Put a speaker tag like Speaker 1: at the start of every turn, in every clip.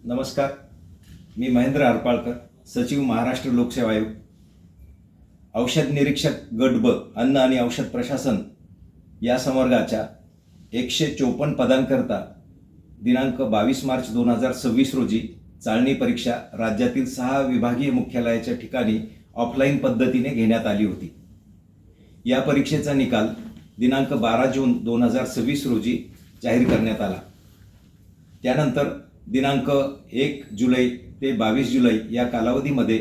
Speaker 1: नमस्कार. मी महेंद्र हरपाळकर, सचिव महाराष्ट्र लोकसेवा आयोग. औषध निरीक्षक गट ब अन्न आणि औषध प्रशासन या संवर्गाच्या 154 पदांकरता दिनांक 22 मार्च 2026 रोजी चाळणी परीक्षा राज्यातील 6 विभागीय मुख्यालयाच्या ठिकाणी ऑफलाईन पद्धतीने घेण्यात आली होती. या परीक्षेचा निकाल दिनांक 12 जून 2026 रोजी जाहीर करण्यात आला. त्यानंतर दिनांक 1 जुलै ते 22 जुलै या कालावधीमध्ये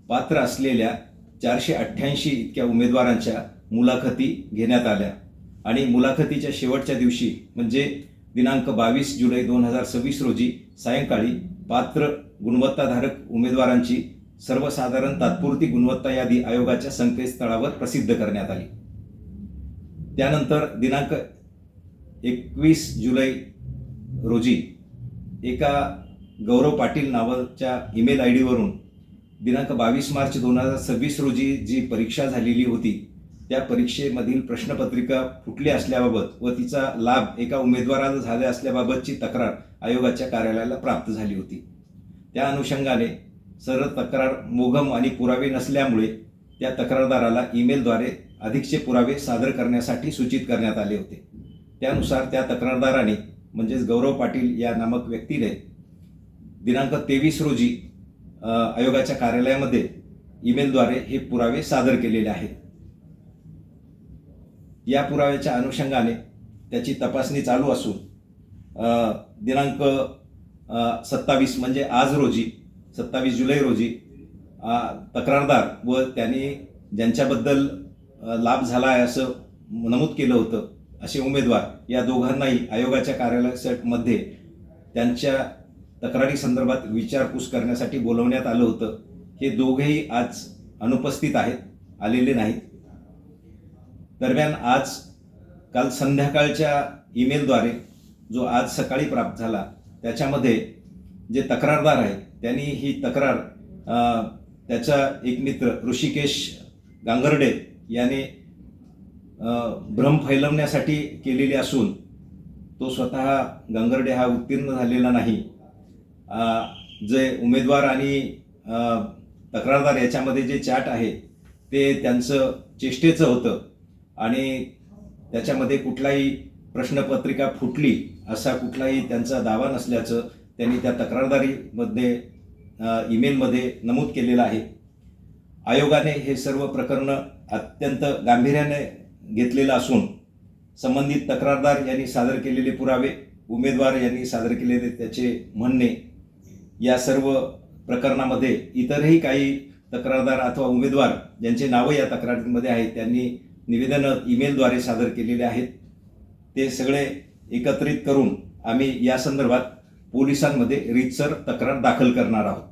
Speaker 1: पात्र असलेल्या 488 इतक्या उमेदवारांच्या मुलाखती घेण्यात आल्या आणि मुलाखतीच्या शेवटच्या दिवशी म्हणजे दिनांक 22 जुलै 2026 रोजी सायंकाळी पात्र गुणवत्ताधारक उमेदवारांची सर्वसाधारण तात्पुरती गुणवत्ता यादी आयोगाच्या संकेतस्थळावर प्रसिद्ध करण्यात आली. त्यानंतर दिनांक 21 जुलै रोजी एका गौरव पाटील नावाच्या ईमेल आय डीवरून दिनांक 22 मार्च 2026 रोजी जी परीक्षा झालेली होती त्या परीक्षेमधील प्रश्नपत्रिका फुटली असल्याबाबत व तिचा लाभ एका उमेदवाराला झाला असल्याबाबतची तक्रार आयोगाच्या कार्यालयाला प्राप्त झाली होती. त्या अनुषंगाने सरळ तक्रार मोघम आणि पुरावे नसल्यामुळे त्या तक्रारदाराला ईमेलद्वारे अधिकचे पुरावे सादर करण्यासाठी सूचित करण्यात आले होते. त्यानुसार त्या तक्रारदाराने म्हणजेच गौरव पाटील या नामक व्यक्तीने दिनांक 23 रोजी आयोगाच्या कार्यालयामध्ये ईमेलद्वारे हे पुरावे सादर केलेले आहेत. या पुराव्याच्या अनुषंगाने त्याची तपासणी चालू असून दिनांक 27 म्हणजे आज रोजी 27 जुलै रोजी तक्रारदार व त्यांनी ज्यांच्याबद्दल लाभ झाला आहे असं नमूद केलं होतं असे उमेदवार या दोघांनाही आयोगाच्या कार्यालयामध्ये त्यांच्या तक्रारी संदर्भात विचारपूस करण्यासाठी बोलवण्यात आलं होतं. हे दोघेही आज अनुपस्थित आहेत, आलेले नाहीत. दरम्यान काल संध्याकाळच्या ईमेलद्वारे जो आज सकाळी प्राप्त झाला त्याच्यामध्ये जे तक्रारदार आहे त्यांनी ही तक्रार त्याचा एक मित्र ऋषिकेश गांगर्डे याने भ्रम फैलवण्यासाठी केलेली असून तो स्वतः गांगर्डे हा उत्तीर्ण झालेला नाही. जे उमेदवार आणि तक्रारदार याच्यामध्ये जे चॅट आहे ते त्यांचं चेष्टेचं होतं आणि त्याच्यामध्ये कुठलाही प्रश्नपत्रिका फुटली असा कुठलाही त्यांचा दावा नसल्याचं त्यांनी त्या तक्रारदारीमध्ये ईमेलमध्ये नमूद केलेलं आहे. आयोगाने हे सर्व प्रकरणं अत्यंत गांभीर्याने घेतलेलं असून संबंधित तक्रारदार यांनी सादर केलेले पुरावे, उमेदवार यांनी सादर केलेले त्याचे म्हणणे या सर्व प्रकरणामध्ये इतरही काही तक्रारदार अथवा उमेदवार ज्यांचे नावं या तक्रारीमध्ये आहेत त्यांनी निवेदनं ईमेलद्वारे सादर केलेले आहेत. ते सगळे एकत्रित करून आम्ही या संदर्भात पोलिसांमध्ये रीतसर तक्रार दाखल करणार आहोत.